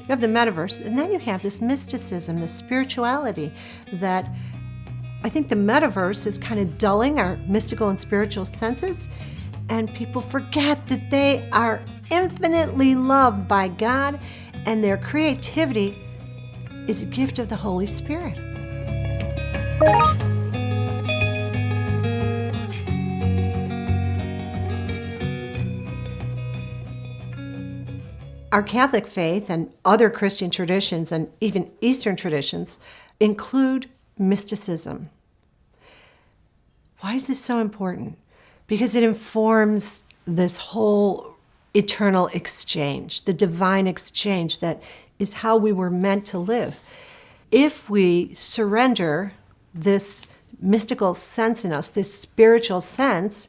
have the Metaverse, and then you have this mysticism, this spirituality that I think the Metaverse is kind of dulling our mystical and spiritual senses, and people forget that they are infinitely loved by God, and their creativity is a gift of the Holy Spirit. Our Catholic faith and other Christian traditions and even Eastern traditions include mysticism. Why is this so important? Because it informs this whole eternal exchange, the divine exchange that is how we were meant to live. If we surrender this mystical sense in us, this spiritual sense,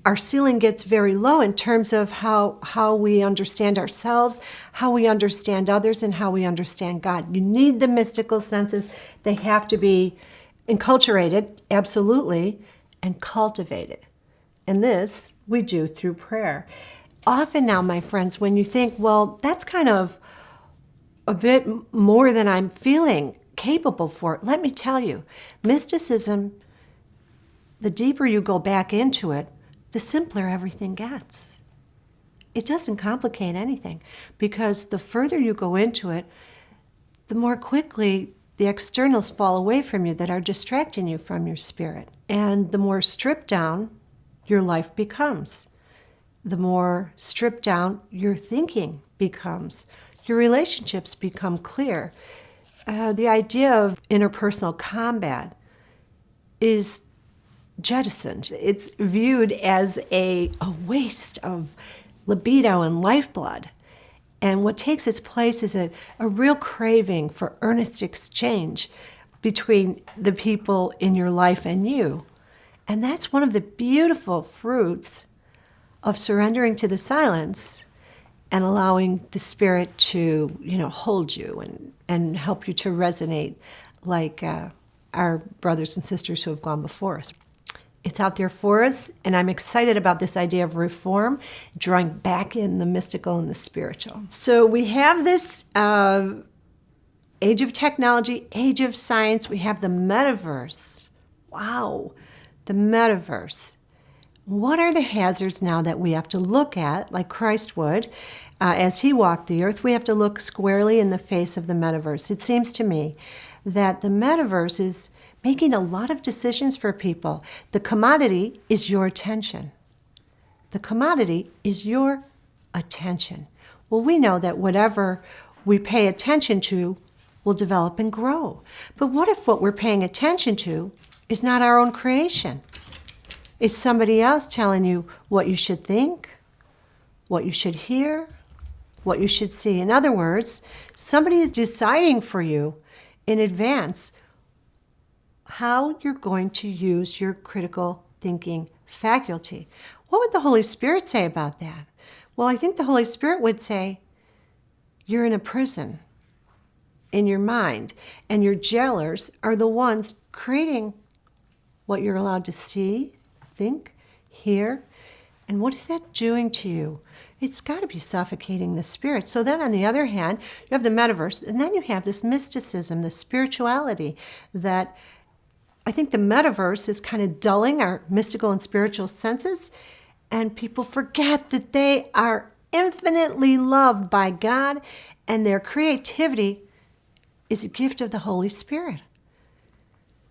our ceiling gets very low in terms of how we understand ourselves, how we understand others, and how we understand God. You need the mystical senses. They have to be enculturated, absolutely, and cultivated. And this we do through prayer. Often now, my friends, when you think, well, that's kind of a bit more than I'm feeling capable for, let me tell you, mysticism, the deeper you go back into it, the simpler everything gets. It doesn't complicate anything, because the further you go into it, the more quickly the externals fall away from you that are distracting you from your spirit. And the more stripped down your life becomes, the more stripped down your thinking becomes. Your relationships become clear. The idea of interpersonal combat is jettisoned. It's viewed as a waste of libido and lifeblood. And what takes its place is a real craving for earnest exchange between the people in your life and you. And that's one of the beautiful fruits of surrendering to the silence and allowing the Spirit to, hold you and help you to resonate like our brothers and sisters who have gone before us. It's out there for us, and I'm excited about this idea of reform, drawing back in the mystical and the spiritual. So we have this age of technology, age of science. We have the Metaverse. Wow, the Metaverse. What are the hazards now that we have to look at, like Christ would, as he walked the earth? We have to look squarely in the face of the Metaverse. It seems to me that the Metaverse is making a lot of decisions for people. The commodity is your attention. The commodity is your attention. Well, we know that whatever we pay attention to will develop and grow. But what if what we're paying attention to is not our own creation? It's somebody else telling you what you should think, what you should hear, what you should see. In other words, somebody is deciding for you in advance how you're going to use your critical thinking faculty. What would the Holy Spirit say about that? Well, I think the Holy Spirit would say, you're in a prison in your mind, and your jailers are the ones creating what you're allowed to see, think, hear. And what is that doing to you? It's got to be suffocating the spirit. So then on the other hand, you have the Metaverse, and then you have this mysticism, this spirituality that I think the Metaverse is kind of dulling our mystical and spiritual senses, and people forget that they are infinitely loved by God, and their creativity is a gift of the Holy Spirit.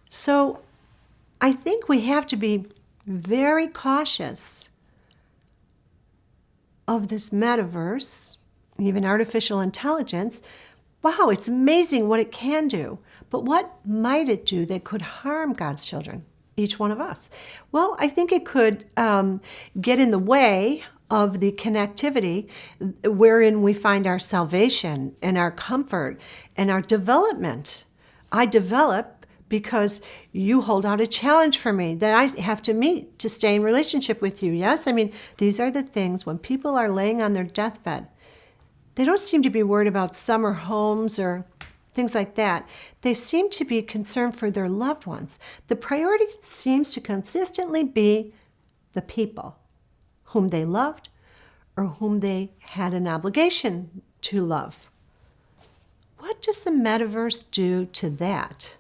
So I think we have to be very cautious of this Metaverse, even artificial intelligence. Wow, it's amazing what it can do. But what might it do that could harm God's children, each one of us? Well, I think it could get in the way of the connectivity wherein we find our salvation and our comfort and our development. I develop because you hold out a challenge for me that I have to meet to stay in relationship with you. Yes, I mean, these are the things when people are laying on their deathbed, they don't seem to be worried about summer homes or things like that. They seem to be concerned for their loved ones. The priority seems to consistently be the people whom they loved or whom they had an obligation to love. what does the metaverse do to that?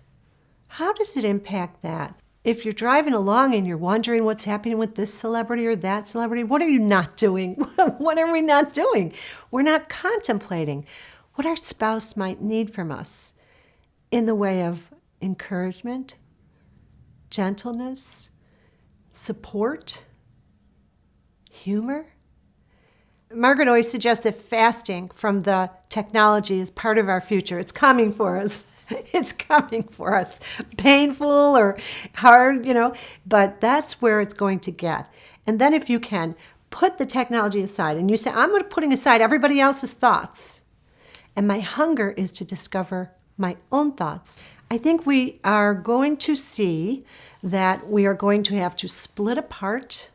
How does it impact that? If you're driving along and you're wondering what's happening with this celebrity or that celebrity, what are you not doing? What are we not doing? We're not contemplating what our spouse might need from us in the way of encouragement, gentleness, support, humor. Margaret always suggests that fasting from the technology is part of our future. It's coming for us. It's coming for us. Painful or hard, but that's where it's going to get. And then if you can, put the technology aside and you say, I'm putting aside everybody else's thoughts. And my hunger is to discover my own thoughts. I think we are going to see that we are going to have to split apart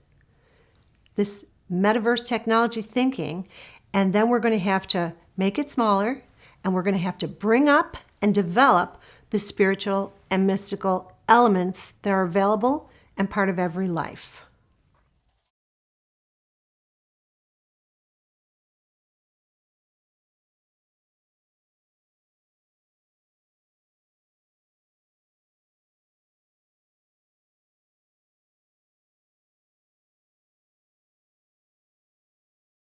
this metaverse technology thinking, and then we're going to have to make it smaller, and we're going to have to bring up and develop the spiritual and mystical elements that are available and part of every life.